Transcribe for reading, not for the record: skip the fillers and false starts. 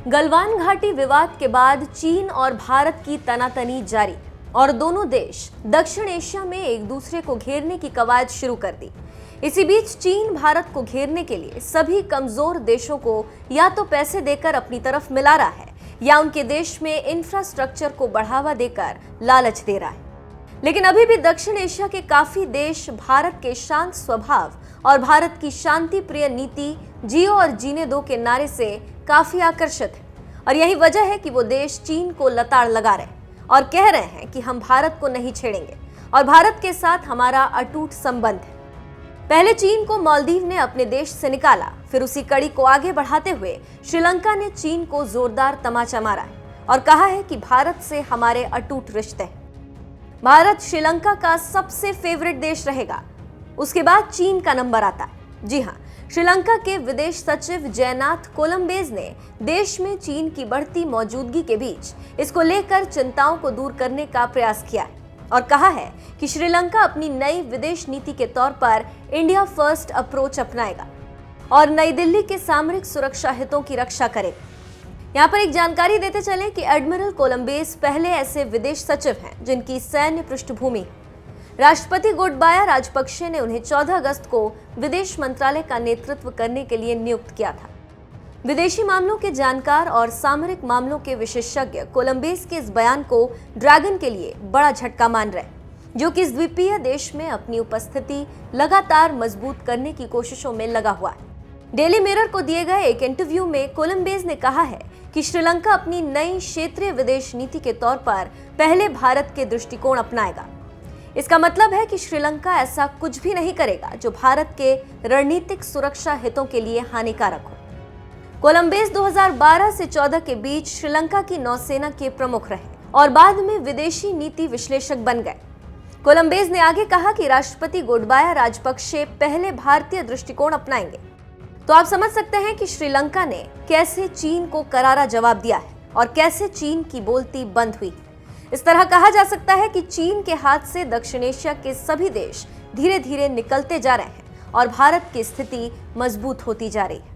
गलवान घाटी विवाद के बाद चीन और भारत की तनातनी जारी और दोनों देश दक्षिण एशिया में एक दूसरे को घेरने की कवायद शुरू कर दी। इसी बीच चीन भारत को घेरने के लिए सभी कमजोर देशों को या तो पैसे देकर अपनी तरफ मिला रहा है या उनके देश में इंफ्रास्ट्रक्चर को बढ़ावा देकर लालच दे रहा है। लेकिन अभी भी दक्षिण एशिया के काफी देश भारत के शांत स्वभाव और भारत की शांति प्रिय नीति जियो और जीने दो के नारे से काफी आकर्षित है और यही वजह है कि वो देश चीन को लताड़ लगा रहे हैं और कह रहे हैं कि हम भारत को नहीं छेड़ेंगे और भारत के साथ हमारा अटूट संबंध है। पहले चीन को मालदीव ने अपने देश से निकाला, फिर उसी कड़ी को आगे बढ़ाते हुए श्रीलंका ने चीन को जोरदार तमाचा मारा है और कहा है कि भारत से हमारे अटूट रिश्ते हैं। भारत श्रीलंका का सबसे फेवरेट देश रहेगा, उसके बाद चीन का नंबर आता है। जी हाँ, श्रीलंका के विदेश सचिव जयनाथ कोलंबेज ने देश में चीन की बढ़ती मौजूदगी के बीच इसको लेकर चिंताओं को दूर करने का प्रयास किया है और कहा है कि श्रीलंका अपनी नई विदेश नीति के तौर पर इंडिया फर्स्ट अप्रोच अपनाएगा और नई दिल्ली के सामरिक सुरक्षा हितों की रक्षा करेगा। यहाँ पर एक जानकारी देते चले कि एडमिरल कोलंबेज पहले ऐसे विदेश सचिव हैं जिनकी सैन्य पृष्ठभूमि है। राष्ट्रपति गोटबाया राजपक्षे ने उन्हें 14 अगस्त को विदेश मंत्रालय का नेतृत्व करने के लिए नियुक्त किया था। विदेशी मामलों के जानकार और सामरिक मामलों के विशेषज्ञ कोलंबेज के इस बयान को ड्रैगन के लिए बड़ा झटका मान रहे, जो कि इस द्वीपीय देश में अपनी उपस्थिति लगातार मजबूत करने की कोशिशों में लगा हुआ है। डेली मिरर को दिए गए एक इंटरव्यू में कोलंबेज ने कहा है कि श्रीलंका अपनी नई क्षेत्रीय विदेश नीति के तौर पर पहले भारत के दृष्टिकोण अपनाएगा। इसका मतलब है कि श्रीलंका ऐसा कुछ भी नहीं करेगा जो भारत के रणनीतिक सुरक्षा हितों के लिए हानिकारक हो। कोलंबेज 2012 से 14 के बीच श्रीलंका की नौसेना के प्रमुख रहे और बाद में विदेशी नीति विश्लेषक बन गए। कोलंबेज ने आगे कहा कि राष्ट्रपति गोटबाया राजपक्षे पहले भारतीय दृष्टिकोण अपनाएंगे। तो आप समझ सकते हैं कि श्रीलंका ने कैसे चीन को करारा जवाब दिया है और कैसे चीन की बोलती बंद हुई। इस तरह कहा जा सकता है कि चीन के हाथ से दक्षिण एशिया के सभी देश धीरे धीरे निकलते जा रहे हैं और भारत की स्थिति मजबूत होती जा रही है।